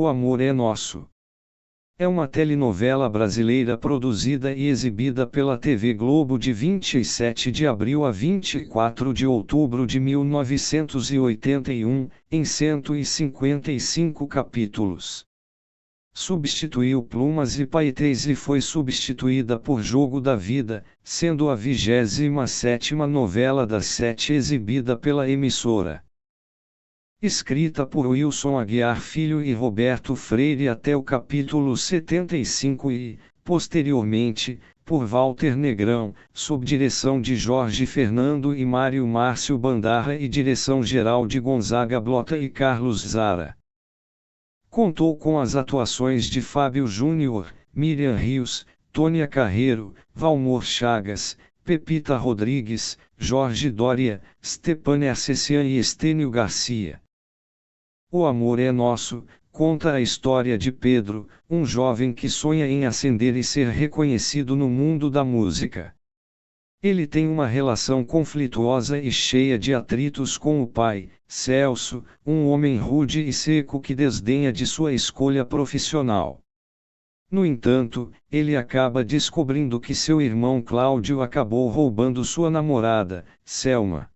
O Amor é Nosso. É uma telenovela brasileira produzida e exibida pela TV Globo de 27 de abril a 24 de outubro de 1981, em 155 capítulos. Substituiu Plumas e Paetês e foi substituída por Jogo da Vida, sendo a 27ª novela das 7 exibida pela emissora. Escrita por Wilson Aguiar Filho e Roberto Freire até o capítulo 75 e, posteriormente, por Walter Negrão, sob direção de Jorge Fernando e Mário Márcio Bandarra e direção-geral de Gonzaga Blota e Carlos Zara. Contou com as atuações de Fábio Júnior, Miriam Rios, Tônia Carreiro, Valmor Chagas, Pepita Rodrigues, Jorge Doria, Stepan Ercecian e Estênio Garcia. O Amor é Nosso conta a história de Pedro, um jovem que sonha em ascender e ser reconhecido no mundo da música. Ele tem uma relação conflituosa e cheia de atritos com o pai, Celso, um homem rude e seco que desdenha de sua escolha profissional. No entanto, ele acaba descobrindo que seu irmão Cláudio acabou roubando sua namorada, Selma.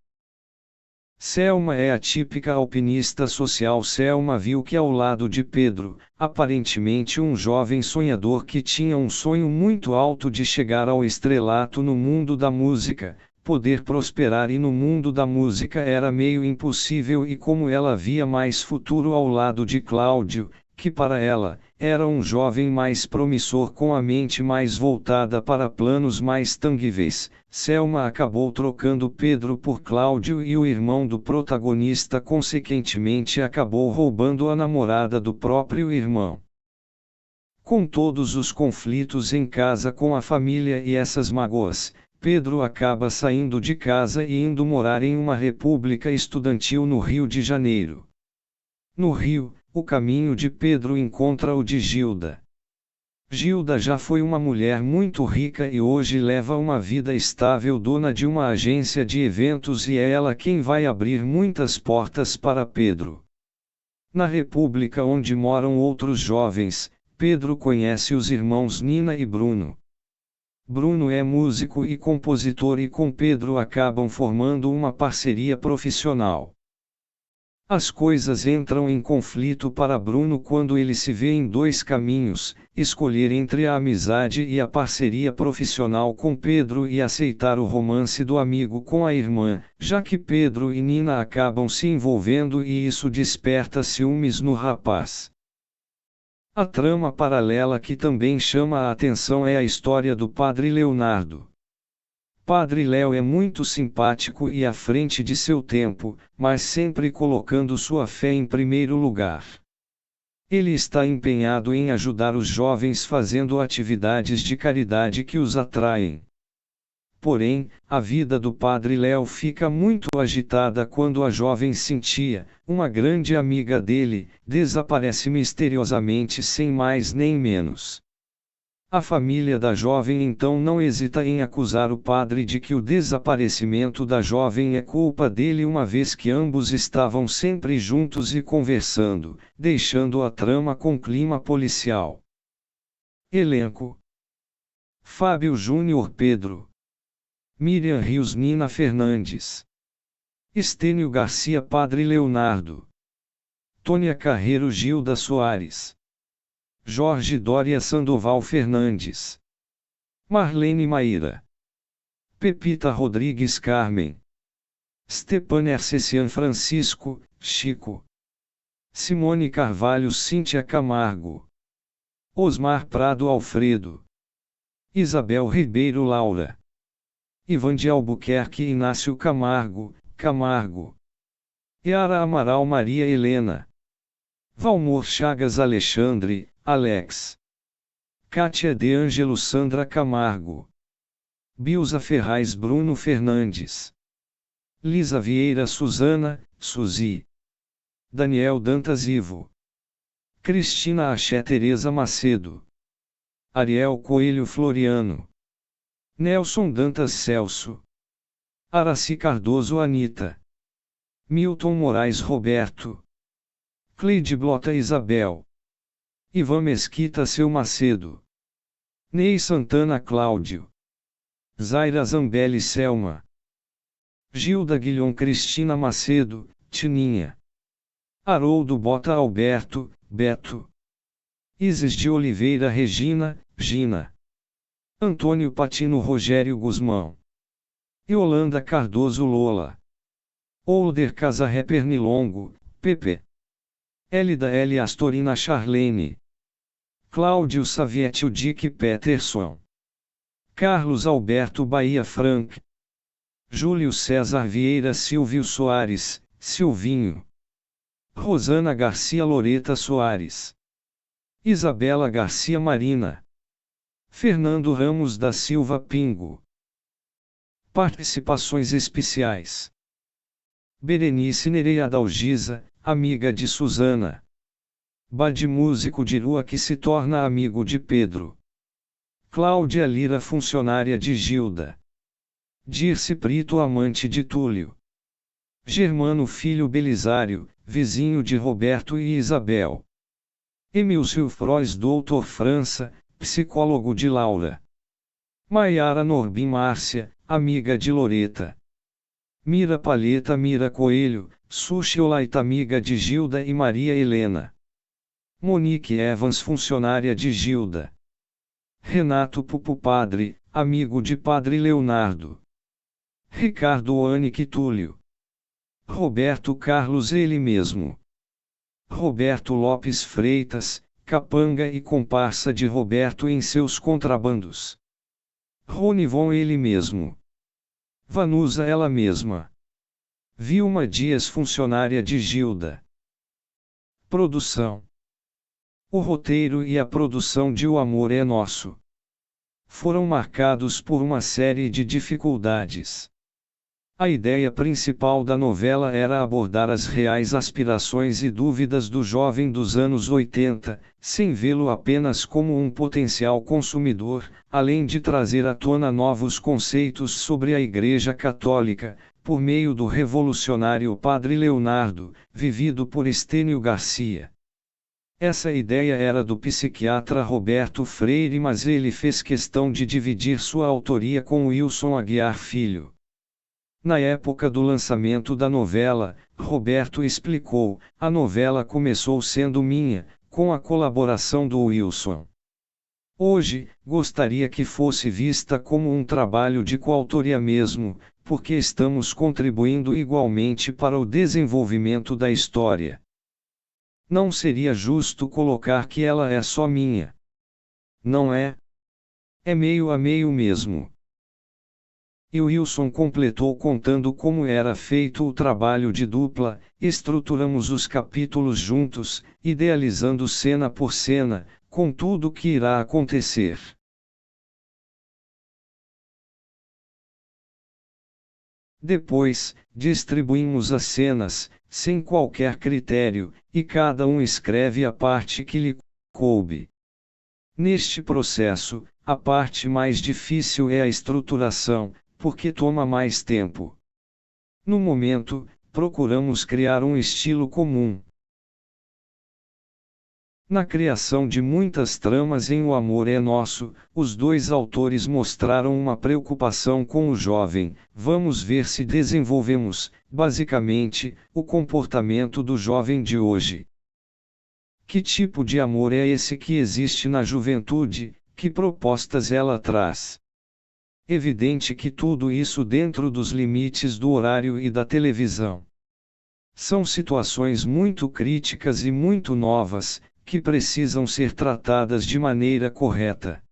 Selma é a típica alpinista social. Selma viu que ao lado de Pedro, aparentemente um jovem sonhador que tinha um sonho muito alto de chegar ao estrelato no mundo da música, poder prosperar, e no mundo da música era meio impossível, e como ela via mais futuro ao lado de Cláudio, que para ela, era um jovem mais promissor com a mente mais voltada para planos mais tangíveis, Selma acabou trocando Pedro por Cláudio e o irmão do protagonista consequentemente acabou roubando a namorada do próprio irmão. Com todos os conflitos em casa com a família e essas mágoas, Pedro acaba saindo de casa e indo morar em uma república estudantil no Rio de Janeiro. No Rio, o caminho de Pedro encontra o de Gilda. Gilda já foi uma mulher muito rica e hoje leva uma vida estável, dona de uma agência de eventos, e é ela quem vai abrir muitas portas para Pedro. Na república onde moram outros jovens, Pedro conhece os irmãos Nina e Bruno. Bruno é músico e compositor e com Pedro acabam formando uma parceria profissional. As coisas entram em conflito para Bruno quando ele se vê em dois caminhos: escolher entre a amizade e a parceria profissional com Pedro e aceitar o romance do amigo com a irmã, já que Pedro e Nina acabam se envolvendo e isso desperta ciúmes no rapaz. A trama paralela que também chama a atenção é a história do Padre Leonardo. Padre Léo é muito simpático e à frente de seu tempo, mas sempre colocando sua fé em primeiro lugar. Ele está empenhado em ajudar os jovens fazendo atividades de caridade que os atraem. Porém, a vida do Padre Léo fica muito agitada quando a jovem Cintia, uma grande amiga dele, desaparece misteriosamente sem mais nem menos. A família da jovem então não hesita em acusar o padre de que o desaparecimento da jovem é culpa dele, uma vez que ambos estavam sempre juntos e conversando, deixando a trama com clima policial. Elenco: Fábio Júnior Pedro, Miriam Rios Nina Fernandes, Estênio Garcia Padre Leonardo, Tônia Carreiro Gilda Soares, Jorge Doria Sandoval Fernandes, Marlene Maíra, Pepita Rodrigues Carmen, Stepan Ercecian Francisco, Chico, Simone Carvalho Cíntia Camargo, Osmar Prado Alfredo, Isabel Ribeiro Laura, Ivan de Albuquerque Inácio Camargo, Camargo, Yara Amaral Maria Helena, Valmor Chagas Alexandre, Alex, Kátia de Ângelo Sandra Camargo, Bilza Ferraz Bruno Fernandes, Lisa Vieira Suzana, Suzy, Daniel Dantas Ivo, Cristina Axé Teresa Macedo, Ariel Coelho Floriano, Nelson Dantas Celso, Araci Cardoso Anita, Milton Moraes Roberto, Cleide Blota Isabel, Ivan Mesquita Seu Macedo, Ney Santana Cláudio, Zaira Zambelli Selma, Gilda Guilhom Cristina Macedo, Tininha, Haroldo Bota Alberto, Beto, Isis de Oliveira Regina, Gina, Antônio Patino Rogério Guzmão, Yolanda Cardoso Lola, Older Casarré Pernilongo, Pepe, Elida L. Astorina Charlene, Cláudio Savietio Dick Peterson, Carlos Alberto Bahia Frank, Júlio César Vieira Silvio Soares, Silvinho, Rosana Garcia Loreta Soares, Isabela Garcia Marina, Fernando Ramos da Silva Pingo. Participações especiais: Berenice Nereia Dalgisa, amiga de Susana. Bad músico de rua que se torna amigo de Pedro. Cláudia Lira funcionária de Gilda. Dirce Brito amante de Túlio. Germano Filho Belisário, vizinho de Roberto e Isabel. Emílcio Frois doutor França, psicólogo de Laura. Maiara Norbim Márcia, amiga de Loreta. Mira Palheta Mira Coelho, Sushi Olaita amiga de Gilda e Maria Helena. Monique Evans funcionária de Gilda. Renato Pupu Padre, amigo de Padre Leonardo. Ricardo Oanique Túlio. Roberto Carlos ele mesmo. Roberto Lopes Freitas, capanga e comparsa de Roberto em seus contrabandos. Ronivon ele mesmo. Vanusa ela mesma. Vilma Dias funcionária de Gilda. Produção. O roteiro e a produção de O Amor é Nosso foram marcados por uma série de dificuldades. A ideia principal da novela era abordar as reais aspirações e dúvidas do jovem dos anos 80, sem vê-lo apenas como um potencial consumidor, além de trazer à tona novos conceitos sobre a Igreja Católica, por meio do revolucionário Padre Leonardo, vivido por Estênio Garcia. Essa ideia era do psiquiatra Roberto Freire, mas ele fez questão de dividir sua autoria com Wilson Aguiar Filho. Na época do lançamento da novela, Roberto explicou: a novela começou sendo minha, com a colaboração do Wilson. Hoje, gostaria que fosse vista como um trabalho de coautoria mesmo, porque estamos contribuindo igualmente para o desenvolvimento da história. Não seria justo colocar que ela é só minha. Não é? É meio a meio mesmo. E Wilson completou contando como era feito o trabalho de dupla: estruturamos os capítulos juntos, idealizando cena por cena, com tudo o que irá acontecer. Depois, distribuímos as cenas, sem qualquer critério, e cada um escreve a parte que lhe coube. Neste processo, a parte mais difícil é a estruturação, porque toma mais tempo. No momento, procuramos criar um estilo comum. Na criação de muitas tramas em O Amor é Nosso, os dois autores mostraram uma preocupação com o jovem: vamos ver se desenvolvemos, basicamente, o comportamento do jovem de hoje. Que tipo de amor é esse que existe na juventude? Que propostas ela traz? Evidente que tudo isso dentro dos limites do horário e da televisão. São situações muito críticas e muito novas, que precisam ser tratadas de maneira correta.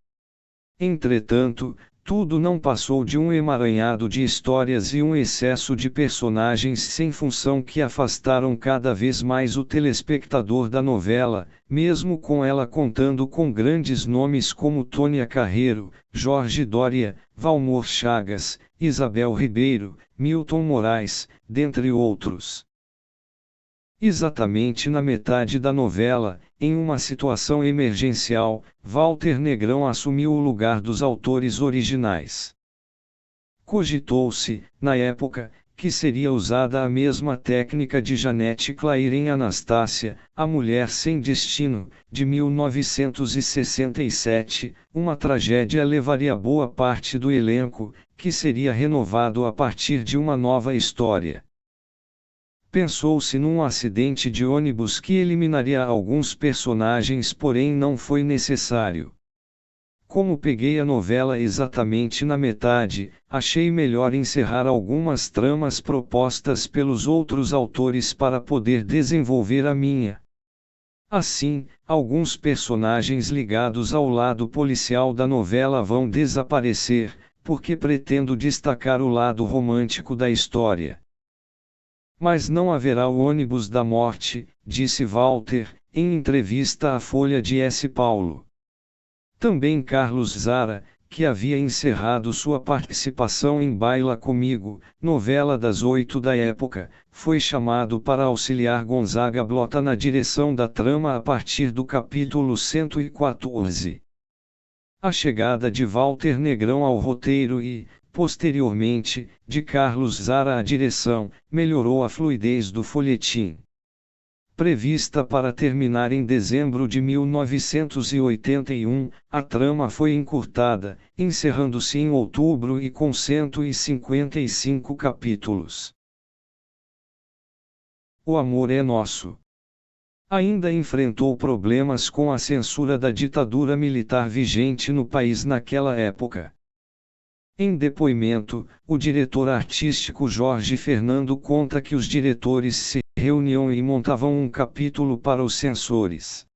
Entretanto, tudo não passou de um emaranhado de histórias e um excesso de personagens sem função que afastaram cada vez mais o telespectador da novela, mesmo com ela contando com grandes nomes como Tônia Carreiro, Jorge Doria, Valmor Chagas, Isabel Ribeiro, Milton Moraes, dentre outros. Exatamente na metade da novela, em uma situação emergencial, Walter Negrão assumiu o lugar dos autores originais. Cogitou-se, na época, que seria usada a mesma técnica de Janete Claire em Anastácia, a Mulher Sem Destino, de 1967, uma tragédia levaria boa parte do elenco, que seria renovado a partir de uma nova história. Pensou-se num acidente de ônibus que eliminaria alguns personagens, porém não foi necessário. Como peguei a novela exatamente na metade, achei melhor encerrar algumas tramas propostas pelos outros autores para poder desenvolver a minha. Assim, alguns personagens ligados ao lado policial da novela vão desaparecer, porque pretendo destacar o lado romântico da história. Mas não haverá o ônibus da morte, disse Walter, em entrevista à Folha de S. Paulo. Também Carlos Zara, que havia encerrado sua participação em Baila Comigo, novela das 8 da época, foi chamado para auxiliar Gonzaga Blota na direção da trama a partir do capítulo 114. A chegada de Walter Negrão ao roteiro e, posteriormente, de Carlos Zara à direção, melhorou a fluidez do folhetim. Prevista para terminar em dezembro de 1981, a trama foi encurtada, encerrando-se em outubro e com 155 capítulos. O Amor é Nosso ainda enfrentou problemas com a censura da ditadura militar vigente no país naquela época. Em depoimento, o diretor artístico Jorge Fernando conta que os diretores se reuniam e montavam um capítulo para os censores.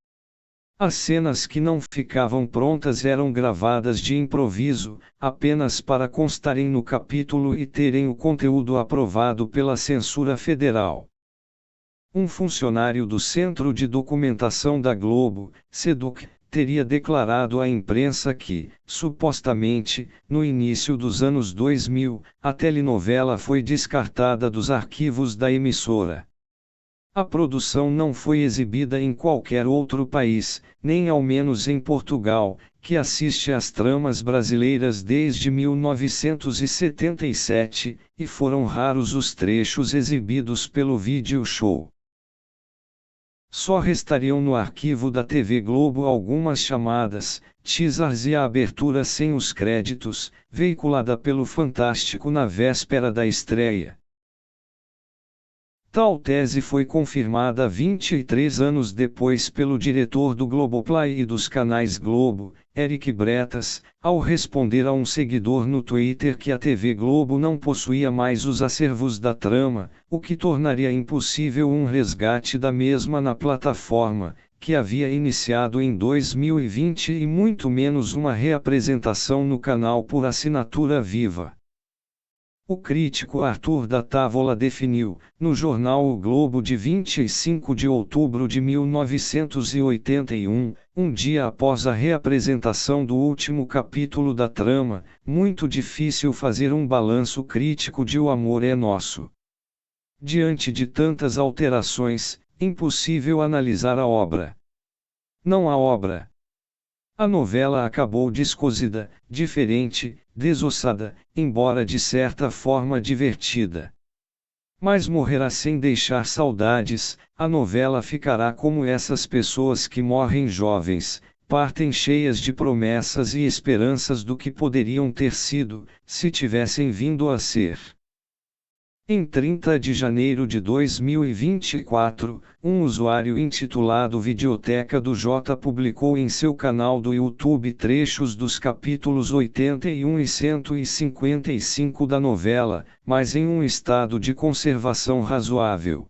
As cenas que não ficavam prontas eram gravadas de improviso, apenas para constarem no capítulo e terem o conteúdo aprovado pela censura federal. Um funcionário do Centro de Documentação da Globo, SEDUC, teria declarado à imprensa que, supostamente, no início dos anos 2000, a telenovela foi descartada dos arquivos da emissora. A produção não foi exibida em qualquer outro país, nem ao menos em Portugal, que assiste às tramas brasileiras desde 1977, e foram raros os trechos exibidos pelo Video Show. Só restariam no arquivo da TV Globo algumas chamadas, teasers e a abertura sem os créditos, veiculada pelo Fantástico na véspera da estreia. Tal tese foi confirmada 23 anos depois pelo diretor do Globoplay e dos canais Globo, Eric Bretas, ao responder a um seguidor no Twitter que a TV Globo não possuía mais os acervos da trama, o que tornaria impossível um resgate da mesma na plataforma, que havia iniciado em 2020 e muito menos uma reapresentação no canal por assinatura viva. O crítico Arthur da Távola definiu, no jornal O Globo de 25 de outubro de 1981, um dia após a reapresentação do último capítulo da trama, muito difícil fazer um balanço crítico de O Amor é Nosso. Diante de tantas alterações, impossível analisar a obra. Não a obra. A novela acabou descosida, diferente, desossada, embora de certa forma divertida. Mas morrerá sem deixar saudades, a novela ficará como essas pessoas que morrem jovens, partem cheias de promessas e esperanças do que poderiam ter sido, se tivessem vindo a ser. Em 30 de janeiro de 2024, um usuário intitulado Videoteca do J publicou em seu canal do YouTube trechos dos capítulos 81 e 155 da novela, mas em um estado de conservação razoável.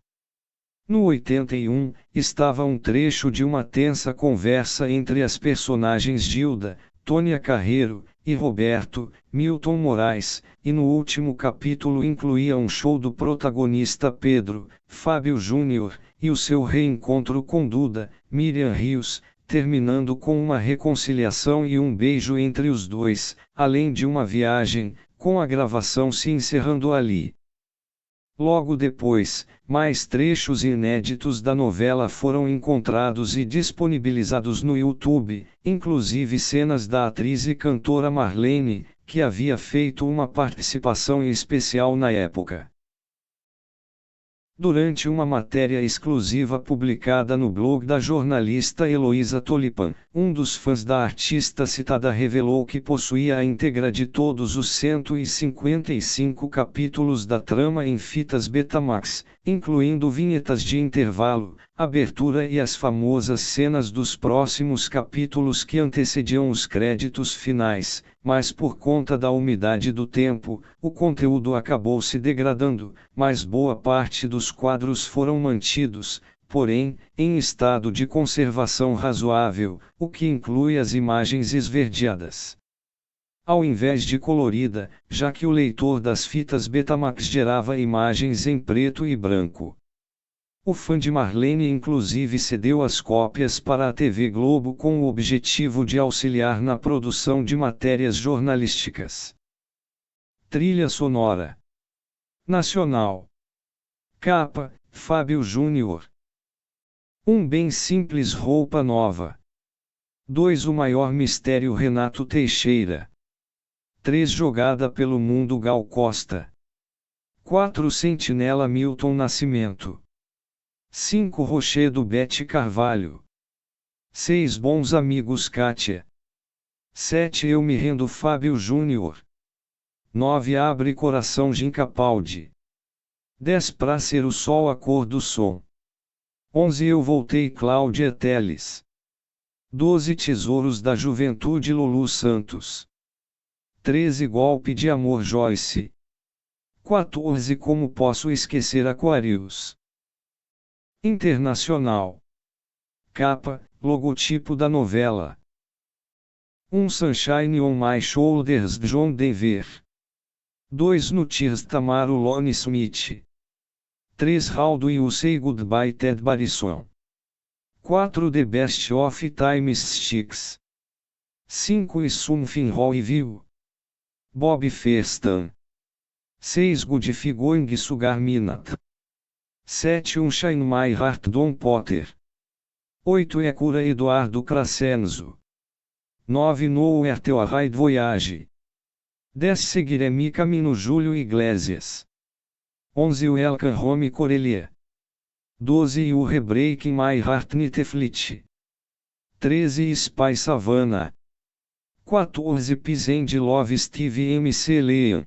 No 81, estava um trecho de uma tensa conversa entre as personagens Gilda, Tônia Carreiro, e Roberto, Milton Moraes, e no último capítulo incluía um show do protagonista Pedro, Fábio Júnior, e o seu reencontro com Duda, Miriam Rios, terminando com uma reconciliação e um beijo entre os dois, além de uma viagem, com a gravação se encerrando ali. Logo depois, mais trechos inéditos da novela foram encontrados e disponibilizados no YouTube, inclusive cenas da atriz e cantora Marlene, que havia feito uma participação especial na época. Durante uma matéria exclusiva publicada no blog da jornalista Heloísa Tolipan, um dos fãs da artista citada revelou que possuía a íntegra de todos os 155 capítulos da trama em fitas Betamax, incluindo vinhetas de intervalo, abertura e as famosas cenas dos próximos capítulos que antecediam os créditos finais, mas por conta da umidade do tempo, o conteúdo acabou se degradando, mas boa parte dos quadros foram mantidos, porém, em estado de conservação razoável, o que inclui as imagens esverdeadas, ao invés de colorida, já que o leitor das fitas Betamax gerava imagens em preto e branco. O fã de Marlene inclusive cedeu as cópias para a TV Globo com o objetivo de auxiliar na produção de matérias jornalísticas. Trilha sonora nacional. Capa: Fábio Júnior. 1. Bem simples, roupa nova. 2. O maior mistério, Renato Teixeira. 3. Jogada pelo mundo, Gal Costa. 4. Sentinela, Milton Nascimento. 5. Rochedo, Bete Carvalho. 6. Bons amigos, Kátia. 7. Eu me rendo, Fábio Júnior. 9. Abre coração, Jim Capaldi. 10. Pra ser o sol, a cor do som. 11. Eu voltei, Cláudia Telles. 12. Tesouros da juventude, Lulu Santos. 13. Golpe de amor, Joyce. 14. Como posso esquecer, Aquarius. Internacional. Capa: logotipo da novela. 1. Sunshine on My Shoulders, John Denver. 2. No Tears, Tamaro Lone Smith. 3. How Do You Say Goodbye, Ted Barrison. 4. The Best of Times Sticks. 5. Is Something Wrong With You, Bob Festan. 6. Good Going Sugar Minute. 7. Shine My Heart, Don Potter. 8. Cura, Eduardo Crescenzo. 9. Nowhere to Ride Voyage. 10. Seguirei Caminho, Júlio Iglesias. 11. Welcome Home, Corelia. 12. You Breaking My Heart, Netflix. 13. Spy Savannah. 14. Peace and Love, Steve MC Leon.